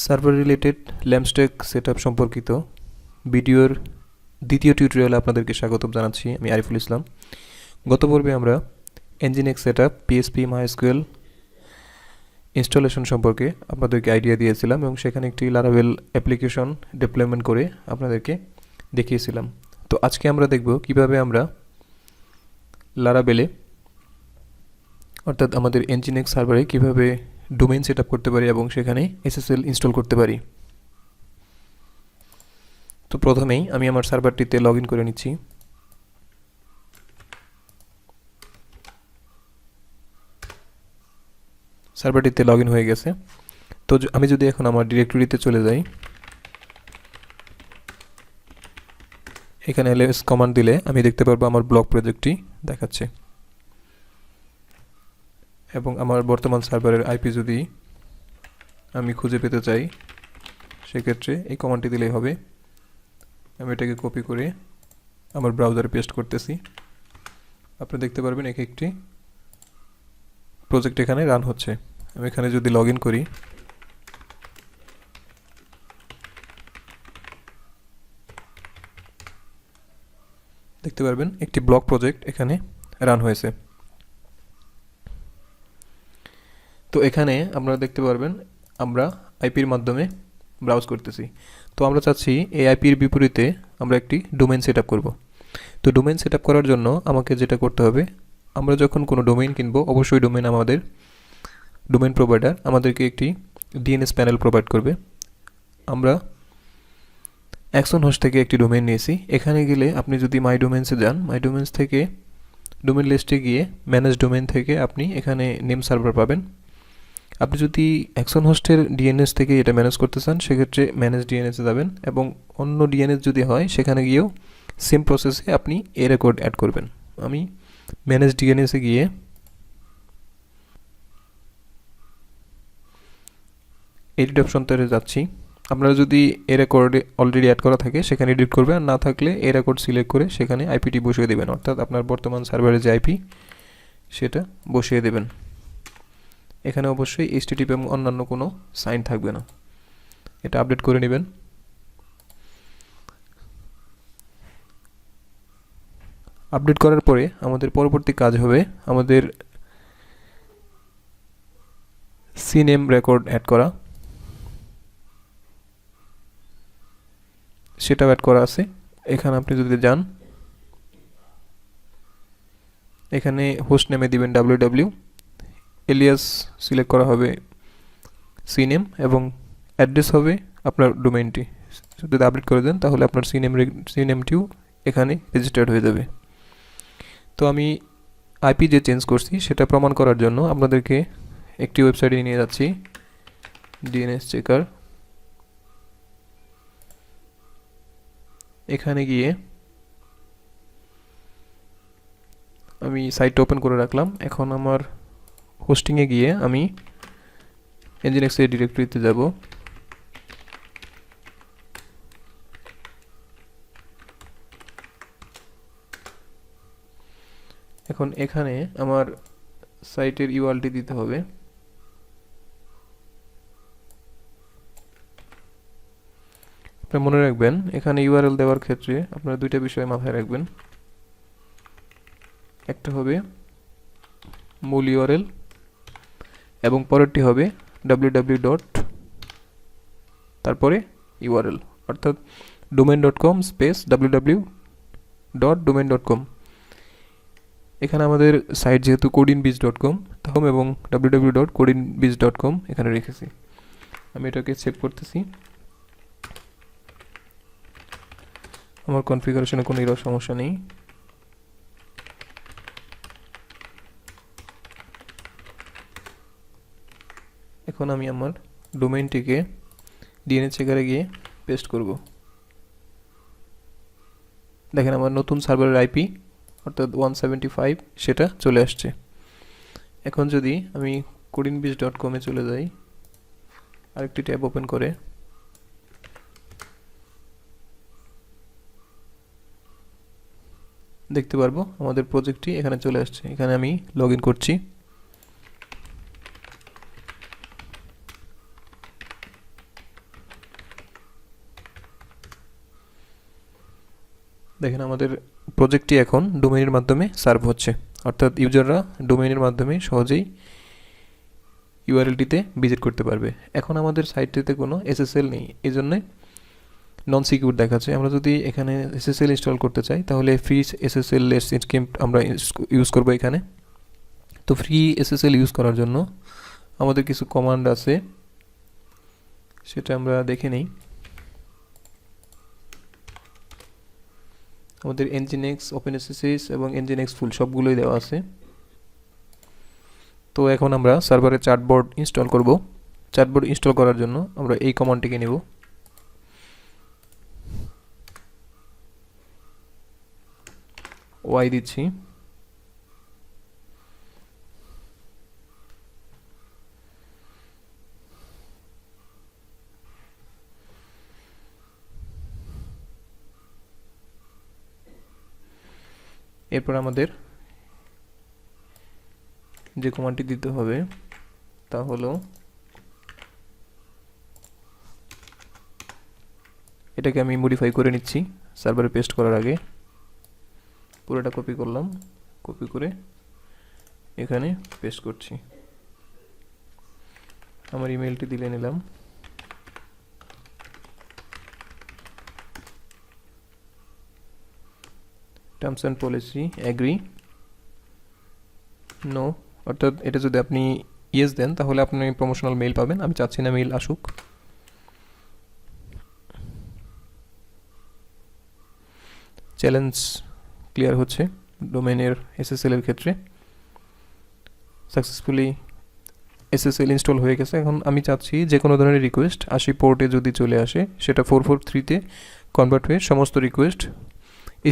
Server related lamp stack setup সম্পর্কিত ভিডিওর দ্বিতীয় টিউটোরিয়ালে আপনাদেরকে স্বাগত জানাচ্ছি। আমি আরিফুল ইসলাম। গত পর্বে আমরা Nginx setup, PSP, MySQL installation সম্পর্কে আপনাদেরকে আইডিয়া দিয়েছিলাম এবং সেখানে একটি লারাভেল অ্যাপ্লিকেশন ডেপ্লয়মেন্ট করে আপনাদেরকে দেখিয়েছিলাম। তো আজকে আমরা দেখব কিভাবে আমরা লারাভেলে অর্থাৎ আমাদের Nginx সার্ভারে কিভাবে ডোমেইন সেটআপ করতে পারি এবং সেখানে SSL ইনস্টল করতে পারি। তো প্রথমেই আমি আমার সার্ভারটিতে লগইন করে নিচ্ছি। সার্ভারটিতে লগইন হয়ে গেছে। তো আমি যদি এখন আমার ডিরেক্টরিতে চলে যাই, এখানে ls কমান্ড দিলে আমি দেখতে পারবো আমার ব্লক প্রজেক্টটি দেখাচ্ছে এবং আমার বর্তমান সার্ভারের আইপি যদি আমি খুঁজে পেতে চাই সেক্ষেত্রে এই কমান্ডটি দিলেই হবে। আমি এটাকে কপি করে আমার ব্রাউজারে পেস্ট করতেছি। আপনি দেখতে পারবেন এক একটি প্রজেক্ট এখানে রান হচ্ছে। আমি এখানে যদি লগইন করি, দেখতে পারবেন একটি ব্লক প্রজেক্ট এখানে রান হয়েছে। তো এখানে আপনারা দেখতে পারবেন আমরা আইপির মাধ্যমে ব্রাউজ করতেছি। তো আমরা চাচ্ছি এই আইপির বিপরীতে আমরা একটি ডোমেইন সেটআপ করব। তো ডোমেইন সেটআপ করার জন্য আমাকে যেটা করতে হবে, আমরা যখন কোনো ডোমেইন কিনবো অবশ্যই ডোমেইন প্রোভাইডার আমাদেরকে একটি ডিএনএস প্যানেল প্রোভাইড করবে। আমরা অ্যাকশন হোস্ট থেকে একটি ডোমেইন নিয়েছি। এখানে গেলে আপনি যদি মাই ডোমেইনসে যান, মাই ডোমেইনস থেকে ডোমেইন লিস্টে গিয়ে ম্যানেজ ডোমেইন থেকে আপনি এখানে নেম সার্ভার পাবেন। আপনি যদি অ্যাকশন হোস্টের ডিএনএস থেকে এটা ম্যানেজ করতে চান সেক্ষেত্রে ম্যানেজ ডিএনএসে যাবেন এবং অন্য ডিএনএস যদি হয় সেখানে গিয়েও সেম প্রসেসে আপনি এ রেকর্ড অ্যাড করবেন। আমি ম্যানেজ ডিএনএসে গিয়ে এডিট অপশনটাতে যাচ্ছি। আপনারা যদি এ রেকর্ডে অলরেডি অ্যাড করা থাকে সেখানে এডিট করবেন, আর না থাকলে এ রেকর্ড সিলেক্ট করে সেখানে আইপিটি বসিয়ে দেবেন, অর্থাৎ আপনার বর্তমান সার্ভারের যে আইপি সেটা বসিয়ে দেবেন। এখানে অবশ্যই HTTP এবং অন্যান্য কোনো সাইন থাকবে না। এটা আপডেট করে নেবেন। আপডেট করার পরে আমাদের পরবর্তী কাজ হবে আমাদের সিনেম রেকর্ড অ্যাড করা। সেটাও অ্যাড করা আছে। এখানে আপনি যদি যান, এখানে হোস্ট নেমে দিবেন www, এলিয়াস সিলেক্ট করা হবে সিনেম এবং অ্যাড্রেস হবে আপনার ডোমেইনটি। যদি আপডেট করে দেন তাহলে আপনার সিনেমটিও এখানে রেজিস্টার্ড হয়ে যাবে। তো আমি আইপি যে চেঞ্জ করছি সেটা প্রমাণ করার জন্য আপনাদেরকে একটি ওয়েবসাইটে নিয়ে যাচ্ছি, ডিএনএস চেকার। এখানে গিয়ে আমি সাইট ওপেন করে রাখলাম। এখন আমার হোস্টিংয়ে গিয়ে আমি Nginx এর ডিরেক্টরিতে যাব। এখন এখানে আমার সাইটের ইউআরএলটি দিতে হবে। আপনি মনে রাখবেন এখানে ইউআরএল দেওয়ার ক্ষেত্রে আপনারা দুইটা বিষয় মাথায় রাখবেন। একটা হবে মূল ইউআরএল এবং পরেরটি হবে www. তারপরে ইউআরএল, অর্থাৎ domain.com www.domain.com। এখানে আমাদের সাইট যেহেতু codinbiz.com এবং www.codinbiz.com এখানে রেখেছি। আমি এটাকে চেক করতেছি। আমার কনফিগারেশনে কোনো এরর সমস্যা নেই। এখন আমি আমার ডোমেইনটিকে ডিএনএস চেকারে গিয়ে পেস্ট করব। দেখেন আমার নতুন সার্ভারের আইপি অর্থাৎ 175 সেটা চলে আসছে। এখন যদি আমি codinbiz.com এ চলে যাই, আরেকটি ট্যাব ওপেন করে দেখতে পারবো আমাদের প্রজেক্টটি এখানে চলে আসছে। এখানে আমি লগইন করছি। দেখেন আমাদের প্রজেক্টটি এখন ডোমেইনের মাধ্যমে সার্ভ হচ্ছে, অর্থাৎ ইউজাররা ডোমেইনের মাধ্যমে সহজেই ইউআরএলটিতে ভিজিট করতে পারবে। এখন আমাদের সাইটটিতে কোনো এসএসএল নেই, এই জন্যে নন সিকিউর দেখাচ্ছে। আমরা যদি এখানে এসএসএল ইনস্টল করতে চাই তাহলে ফ্রি এসএসএল লেস এনক্রিপ্ট আমরা ইউজ করবো এখানে। তো ফ্রি এসএসএল ইউজ করার জন্য আমাদের কিছু কমান্ড আছে, সেটা আমরা দেখে নিই। আমাদের Nginx, OpenSSH এবং Nginx ফুল সবগুলোই দেওয়া আছে। তো এখন আমরা সার্ভারে চার্টবট ইনস্টল করব। চার্টবট ইনস্টল করার জন্য আমরা এই কমান্ডটিকে নেব, y দিচ্ছি, এরপর আমাদের যে কমান্ডটি দিতে হবে তা হলো এটাকে আমি মডিফাই করে নিচ্ছি সার্ভারে পেস্ট করার আগে। পুরোটা কপি করলাম, কপি করে এখানে পেস্ট করছি। আমার ইমেলটি দিলে নিলাম, terms and policy agree, no, অর্থাৎ এটা যদি আপনি ইয়েস দেন তাহলে আপনি প্রমোশনাল মেইল পাবেন। আমি চাচ্ছি না মেইল আসুক। চ্যালেঞ্জ ক্লিয়ার হচ্ছে ডোমেনের এসএসএল এর ক্ষেত্রে। সাকসেসফুলি এসএসএল ইনস্টল হয়ে গেছে। এখন আমি চাচ্ছি যে কোনো ধরনের রিকোয়েস্ট 80 পোর্টে যদি চলে আসে সেটা 443-তে কনভার্ট হয়ে সমস্ত রিকোয়েস্ট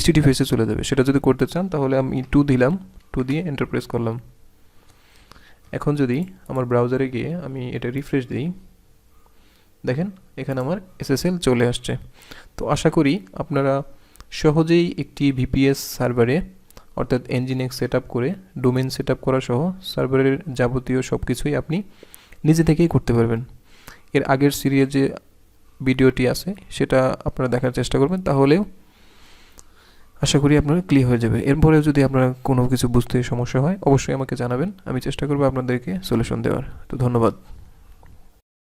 HTTPS-এ চলে যাবে। সেটা যদি করতে চান তাহলে আমি 2 দিলাম, 2 দিয়ে এন্টার প্রেস করলাম। এখন যদি আমার ব্রাউজারে গিয়ে আমি এটা রিফ্রেশ দিই, দেখেন এখানে আমার SSL চলে আসছে। তো আশা করি আপনারা সহজেই একটি VPS সার্ভারে অর্থাৎ Nginx সেট আপ করে ডোমেন সেট আপ করা সহ সার্ভারের যাবতীয় সব কিছুই আপনি নিজে থেকেই করতে পারবেন। এর আগের সিরিজে যে ভিডিওটি আছে সেটা আপনারা দেখার চেষ্টা করবেন, তাহলেও আশা করি আপনারা ক্লিয়ার হয়ে যাবে। এরপরেও যদি আপনারা কোনো কিছু বুঝতে সমস্যা হয় অবশ্যই আমাকে জানাবেন, আমি চেষ্টা করব আপনাদেরকে সলিউশন দেওয়ার। তো ধন্যবাদ।